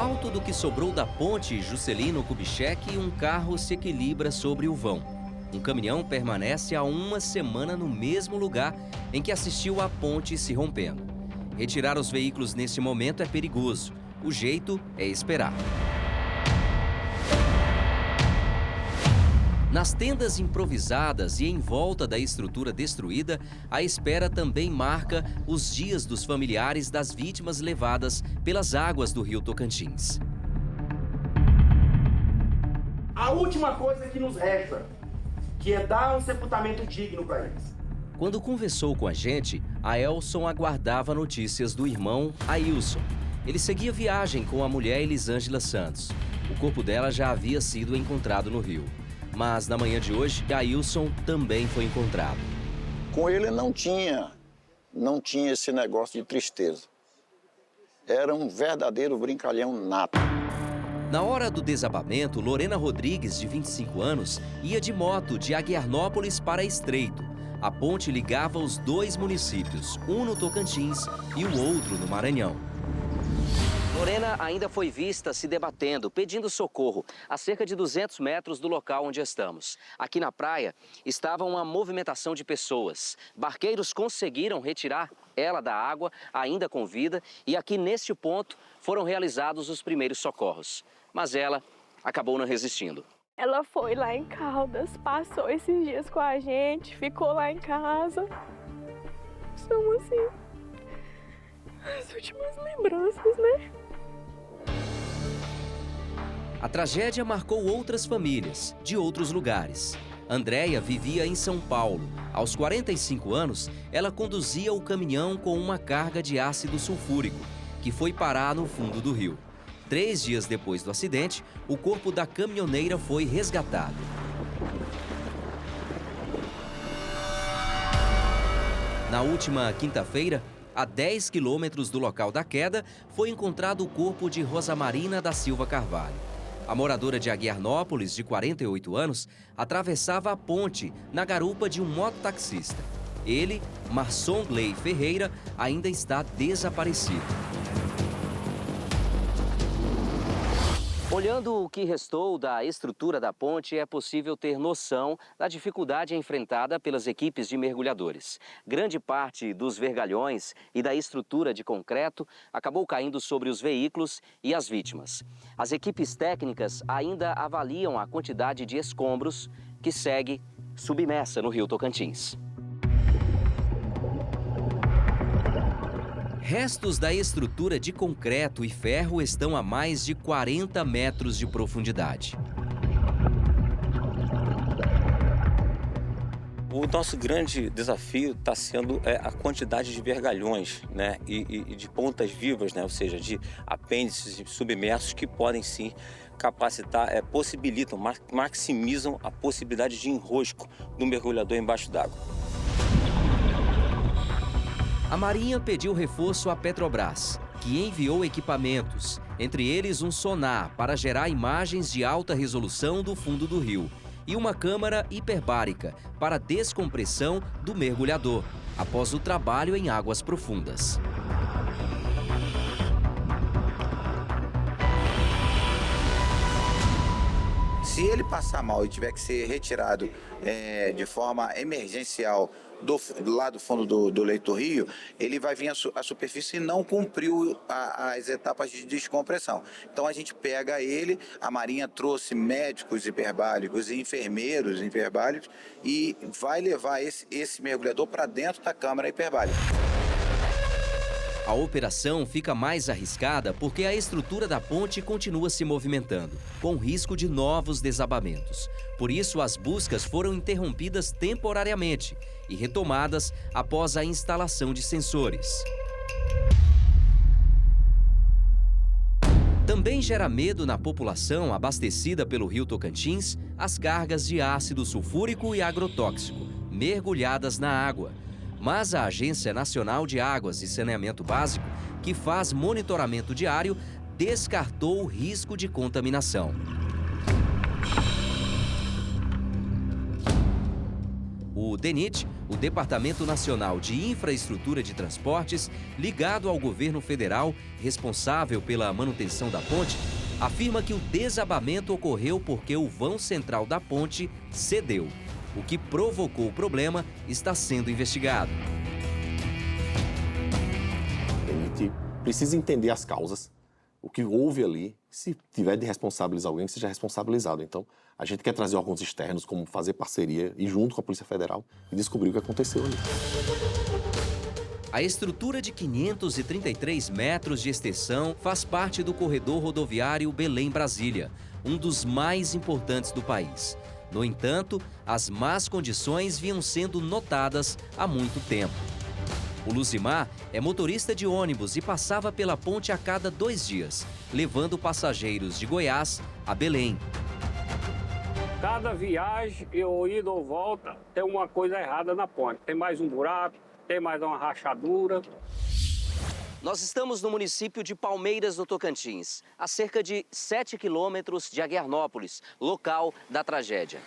alto do que sobrou da ponte Juscelino Kubitschek, um carro se equilibra sobre o vão. Um caminhão permanece há uma semana no mesmo lugar em que assistiu à ponte se rompendo. Retirar os veículos neste momento é perigoso. O jeito é esperar. Nas tendas improvisadas e em volta da estrutura destruída, a espera também marca os dias dos familiares das vítimas levadas pelas águas do rio Tocantins. A última coisa que nos resta, que é dar um sepultamento digno para eles. Quando conversou com a gente, Aelson aguardava notícias do irmão Ailson. Ele seguia viagem com a mulher Elisângela Santos. O corpo dela já havia sido encontrado no rio. Mas na manhã de hoje, Ailson também foi encontrado. Com ele não tinha esse negócio de tristeza. Era um verdadeiro brincalhão nato. Na hora do desabamento, Lorena Rodrigues, de 25 anos, ia de moto de Aguiarnópolis para Estreito. A ponte ligava os dois municípios, um no Tocantins e o outro no Maranhão. Lorena ainda foi vista se debatendo, pedindo socorro, a cerca de 200 metros do local onde estamos. Aqui na praia estava uma movimentação de pessoas. Barqueiros conseguiram retirar ela da água, ainda com vida, e aqui neste ponto foram realizados os primeiros socorros. Mas ela acabou não resistindo. Ela foi lá em Caldas, passou esses dias com a gente, ficou lá em casa. São assim, as últimas lembranças, né? A tragédia marcou outras famílias, de outros lugares. Andréia vivia em São Paulo. Aos 45 anos, ela conduzia o caminhão com uma carga de ácido sulfúrico, que foi parar no fundo do rio. 3 dias depois do acidente, o corpo da caminhoneira foi resgatado. Na última quinta-feira, a 10 quilômetros do local da queda, foi encontrado o corpo de Rosamarina da Silva Carvalho. A moradora de Aguiarnópolis, de 48 anos, atravessava a ponte na garupa de um mototaxista. Ele, Marson Gley Ferreira, ainda está desaparecido. Olhando o que restou da estrutura da ponte, é possível ter noção da dificuldade enfrentada pelas equipes de mergulhadores. Grande parte dos vergalhões e da estrutura de concreto acabou caindo sobre os veículos e as vítimas. As equipes técnicas ainda avaliam a quantidade de escombros que segue submersa no rio Tocantins. Restos da estrutura de concreto e ferro estão a mais de 40 metros de profundidade. O nosso grande desafio está sendo a quantidade de vergalhões, né, e de pontas vivas, né, ou seja, de apêndices submersos que podem sim capacitar, possibilitam, maximizam a possibilidade de enrosco do mergulhador embaixo d'água. A Marinha pediu reforço à Petrobras, que enviou equipamentos, entre eles um sonar para gerar imagens de alta resolução do fundo do rio e uma câmara hiperbárica para descompressão do mergulhador, após o trabalho em águas profundas. Se ele passar mal e tiver que ser retirado de forma emergencial lá do fundo do leito do rio, ele vai vir à superfície e não cumpriu as etapas de descompressão. Então a gente pega ele, a Marinha trouxe médicos hiperbálicos e enfermeiros hiperbálicos e vai levar esse mergulhador para dentro da câmara hiperbárica. A operação fica mais arriscada porque a estrutura da ponte continua se movimentando, com risco de novos desabamentos. Por isso, as buscas foram interrompidas temporariamente e retomadas após a instalação de sensores. Também gera medo na população abastecida pelo rio Tocantins as cargas de ácido sulfúrico e agrotóxico, mergulhadas na água. Mas a Agência Nacional de Águas e Saneamento Básico, que faz monitoramento diário, descartou o risco de contaminação. O DENIT, o Departamento Nacional de Infraestrutura de Transportes, ligado ao governo federal, responsável pela manutenção da ponte, afirma que o desabamento ocorreu porque o vão central da ponte cedeu. O que provocou o problema está sendo investigado. A gente precisa entender as causas, o que houve ali. Se tiver de responsabilizar alguém, que seja responsabilizado. Então, a gente quer trazer órgãos externos, como fazer parceria e junto com a Polícia Federal e descobrir o que aconteceu ali. A estrutura de 533 metros de extensão faz parte do corredor rodoviário Belém-Brasília, um dos mais importantes do país. No entanto, as más condições vinham sendo notadas há muito tempo. O Luzimar é motorista de ônibus e passava pela ponte a cada 2 dias, levando passageiros de Goiás a Belém. Cada viagem, eu indo ou volta, tem uma coisa errada na ponte. Tem mais um buraco, tem mais uma rachadura. Nós estamos no município de Palmeiras, no Tocantins, a cerca de 7 quilômetros de Aguiarnópolis, local da tragédia.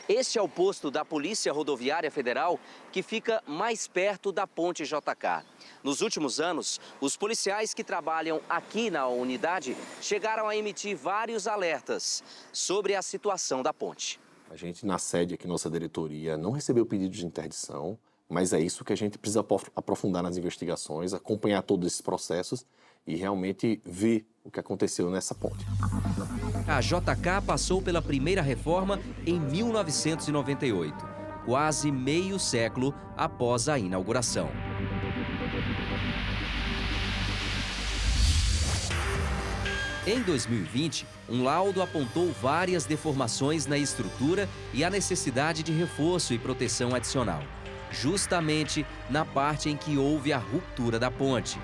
Este é o posto da Polícia Rodoviária Federal, que fica mais perto da ponte JK. Nos últimos anos, os policiais que trabalham aqui na unidade chegaram a emitir vários alertas sobre a situação da ponte. A gente, na sede aqui, nossa diretoria, não recebeu pedido de interdição, mas é isso que a gente precisa aprofundar nas investigações, acompanhar todos esses processos e realmente ver o que aconteceu nessa ponte. A JK passou pela primeira reforma em 1998, quase meio século após a inauguração. Em 2020, um laudo apontou várias deformações na estrutura e a necessidade de reforço e proteção adicional, justamente na parte em que houve a ruptura da ponte.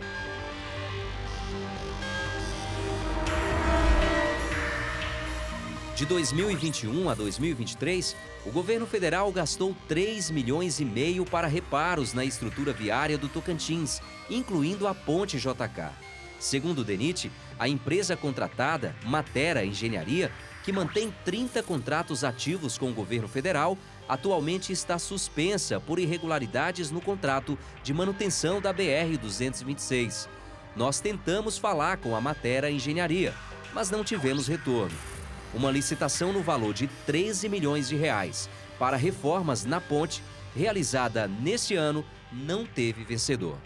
De 2021 a 2023, o governo federal gastou 3,5 milhões para reparos na estrutura viária do Tocantins, incluindo a ponte JK. Segundo o DENIT, a empresa contratada, Matera Engenharia, que mantém 30 contratos ativos com o governo federal, atualmente está suspensa por irregularidades no contrato de manutenção da BR-226. Nós tentamos falar com a Matera Engenharia, mas não tivemos retorno. Uma licitação no valor de 13 milhões de reais para reformas na ponte, realizada neste ano, não teve vencedor.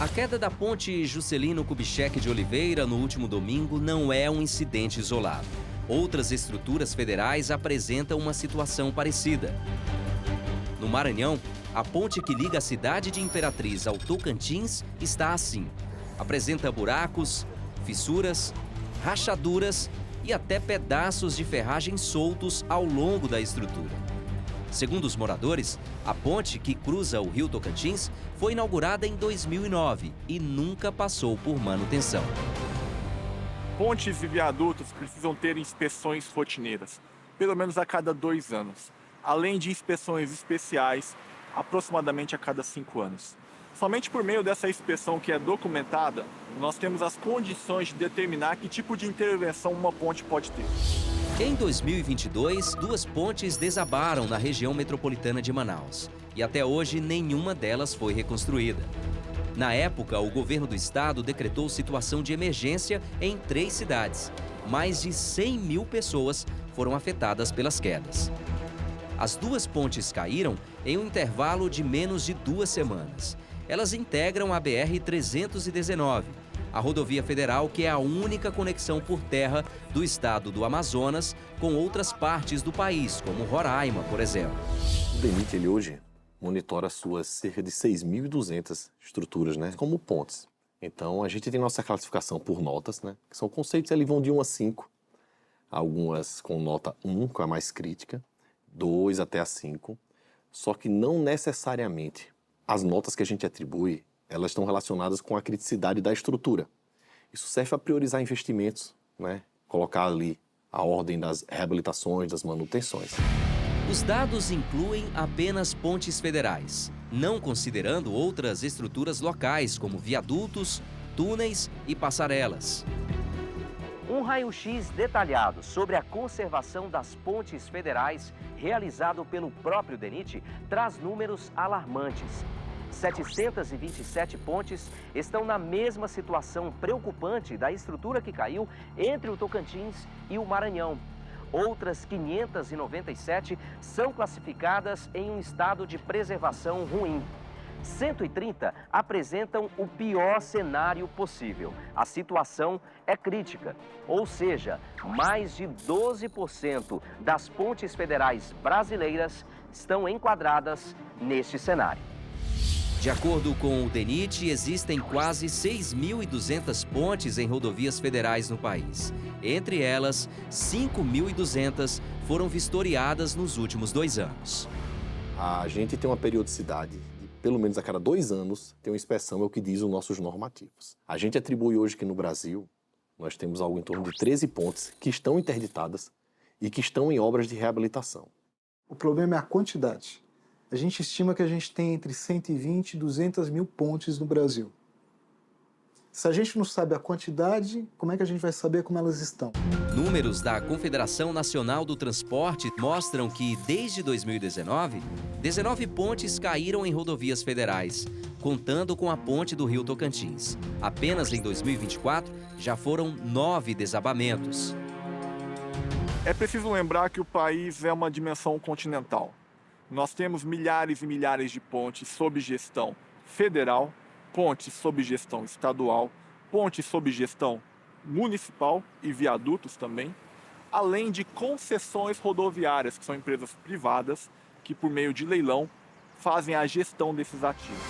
A queda da ponte Juscelino Kubitschek de Oliveira no último domingo não é um incidente isolado. Outras estruturas federais apresentam uma situação parecida. No Maranhão, a ponte que liga a cidade de Imperatriz ao Tocantins está assim. Apresenta buracos, fissuras, rachaduras e até pedaços de ferragem soltos ao longo da estrutura. Segundo os moradores, a ponte que cruza o rio Tocantins foi inaugurada em 2009 e nunca passou por manutenção. Pontes e viadutos precisam ter inspeções rotineiras, pelo menos a cada 2 anos, além de inspeções especiais, aproximadamente a cada 5 anos. Somente por meio dessa inspeção que é documentada, nós temos as condições de determinar que tipo de intervenção uma ponte pode ter. Em 2022, 2 pontes desabaram na região metropolitana de Manaus e até hoje nenhuma delas foi reconstruída. Na época, o governo do estado decretou situação de emergência em 3 cidades. Mais de 100 mil pessoas foram afetadas pelas quedas. As 2 pontes caíram em um intervalo de menos de 2 semanas. Elas integram a BR-319, a rodovia federal que é a única conexão por terra do estado do Amazonas com outras partes do país, como Roraima, por exemplo. O DENIT, ele hoje monitora suas cerca de 6.200 estruturas, como pontes. Então, a gente tem nossa classificação por notas, que são conceitos que vão de 1 a 5. Algumas com nota 1, que é a mais crítica, 2 até a 5. Só que não necessariamente as notas que a gente atribui, elas estão relacionadas com a criticidade da estrutura. Isso serve para priorizar investimentos, colocar ali a ordem das reabilitações, das manutenções. Os dados incluem apenas pontes federais, não considerando outras estruturas locais, como viadutos, túneis e passarelas. Um raio-x detalhado sobre a conservação das pontes federais, realizado pelo próprio DENIT, traz números alarmantes. 727 pontes estão na mesma situação preocupante da estrutura que caiu entre o Tocantins e o Maranhão. Outras 597 são classificadas em um estado de preservação ruim. 130 apresentam o pior cenário possível. A situação é crítica, ou seja, mais de 12% das pontes federais brasileiras estão enquadradas neste cenário. De acordo com o DENIT, existem quase 6.200 pontes em rodovias federais no país. Entre elas, 5.200 foram vistoriadas nos últimos 2 anos. A gente tem uma periodicidade de pelo menos a cada 2 anos tem uma inspeção, é o que diz os nossos normativos. A gente atribui hoje que no Brasil nós temos algo em torno de 13 pontes que estão interditadas e que estão em obras de reabilitação. O problema é a quantidade. A gente estima que a gente tem entre 120 e 200 mil pontes no Brasil. Se a gente não sabe a quantidade, como é que a gente vai saber como elas estão? Números da Confederação Nacional do Transporte mostram que, desde 2019, 19 pontes caíram em rodovias federais, contando com a ponte do Rio Tocantins. Apenas em 2024, já foram 9 desabamentos. É preciso lembrar que o país é uma dimensão continental. Nós temos milhares e milhares de pontes sob gestão federal, pontes sob gestão estadual, pontes sob gestão municipal e viadutos também, além de concessões rodoviárias, que são empresas privadas que, por meio de leilão, fazem a gestão desses ativos.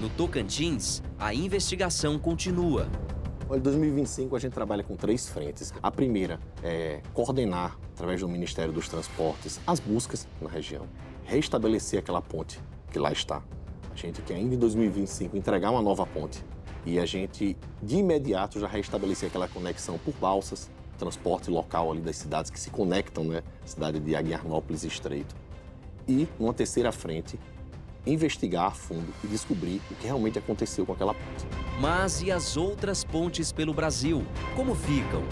No Tocantins, a investigação continua. Em 2025, a gente trabalha com 3 frentes. A primeira é coordenar, através do Ministério dos Transportes, as buscas na região. Restabelecer aquela ponte que lá está. A gente quer ainda em 2025 entregar uma nova ponte e a gente, de imediato, já restabelecer aquela conexão por balsas, transporte local ali das cidades que se conectam, né? Cidade de Aguiarnópolis e Estreito. E, numa terceira frente, investigar a fundo e descobrir o que realmente aconteceu com aquela ponte. Mas e as outras pontes pelo Brasil? Como ficam?